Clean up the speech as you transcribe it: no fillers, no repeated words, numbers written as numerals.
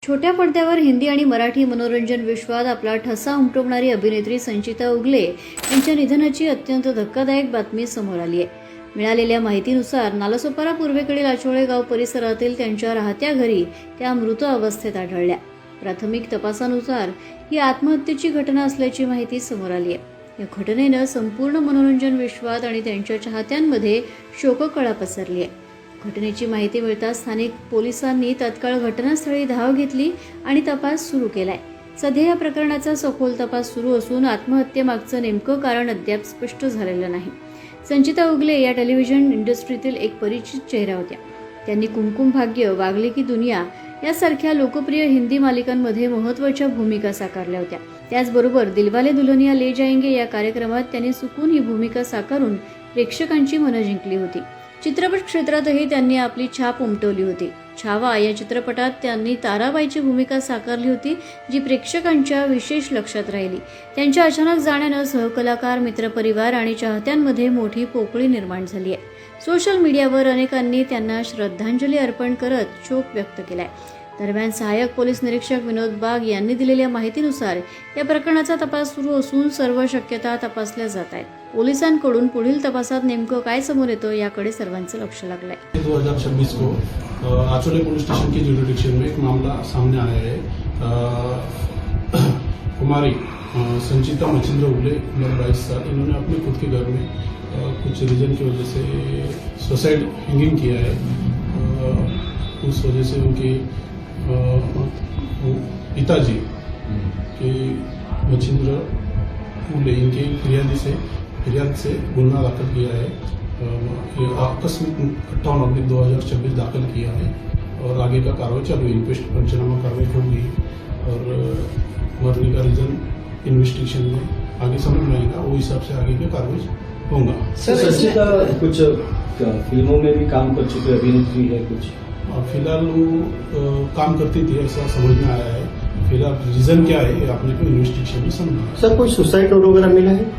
छोट्या पडद्यावर हिंदी आणि मराठी मनोरंजन विश्वात आपला ठसा उमटवणारी अभिनेत्री संचिता उगले यांच्या निधनाची अत्यंत धक्कादायक बातमी समोर आली आहे। मिळालेल्या माहितीनुसार नालासोपारा पूर्वेकडील आचोळे गाव परिसरातील त्यांच्या राहत्या घरी त्या मृत अवस्थेत आढळल्या। प्राथमिक तपासानुसार ही आत्महत्येची घटना असल्याची माहिती समोर आली आहे। या घटनेनं संपूर्ण मनोरंजन विश्वात आणि त्यांच्या चाहत्यांमध्ये शोककळा पसरली आहे। घटनेची माहिती मिळताच स्थानिक पोलिसांनी तत्काळ घटनास्थळी धाव घेतली आणि तपास सुरू केलाय। सध्या या प्रकरणाचा सखोल तपास सुरू असून आत्महत्येमागचं नेमकं कारण अद्याप स्पष्ट झालेलं नाही। संचिता उगले या टेलिव्हिजन इंडस्ट्रीतील एक परिचित चेहरा होत्या। त्यांनी कुमकुम भाग्य, वागले की दुनिया यासारख्या लोकप्रिय हिंदी मालिकांमध्ये महत्त्वाच्या भूमिका साकारल्या होत्या। त्याचबरोबर दिलवाले दुल्हनिया ले जाएंगे या कार्यक्रमात त्यांनी चुकून ही भूमिका साकारून प्रेक्षकांची मनं जिंकली होती। चित्रपट क्षेत्रातही त्यांनी आपली छाप उमटवली होती। छावा या चित्रपटात त्यांनी ताराबाईची भूमिका साकारली होती, जी प्रेक्षकांच्या विशेष लक्षात राहिली। त्यांच्या अचानक जाण्यानं सहकलाकार, मित्रपरिवार आणि चाहत्यांमध्ये मोठी पोकळी निर्माण झाली आहे। सोशल मीडियावर अनेकांनी त्यांना श्रद्धांजली अर्पण करत शोक व्यक्त केलाय। दरम्यान सहाय्यक पोलीस निरीक्षक विनोद बाग यांनी दिलेल्या माहितीनुसार या प्रकरणाचा तपास सुरू असून सर्व शक्यता तपासल्या जात आहेत। पोलिसांकडून पुढील तपासात नेमकं काय समोर येतं याकडे सर्वांचं लक्ष लागलंय। 2026 को आचोले पुलिस स्टेशन की जुडिक्शन में एक मामला सामने आया है। हमारी संचिता मचिंद्र उगले उम्र 22 साल, इन्होंने अपने खुद के घर में कुछ रीजन की वजह से सुसाइड हैंगिंग किया है। उस वजह से उनके पिताजी के मचिंद्र उगले इनके फिरियाद से गुन्हा दाखिल किया है। ये आकस्मिक 58/2026 दाखिल किया है और आगे का कार्रवाई चालू है। इन्वेस्ट पंचनामा कार्रवाई होगी और मरने का रीजन इन्वेस्टिगेशन में आगे समझ में आएगा, वो हिसाब से आगे का कार्रवाई होगा। सर, संचिता कुछ फिल्मों में भी काम कर चुके अभिनेत्री है कुछ? फिलहाल वो काम करती थी ऐसा समझ में आया है। फिलहाल रीजन क्या है आपने को इन्वेस्टिगेशन में समझना है। सर, कोई सुसाइड नोट वगैरह मिला है?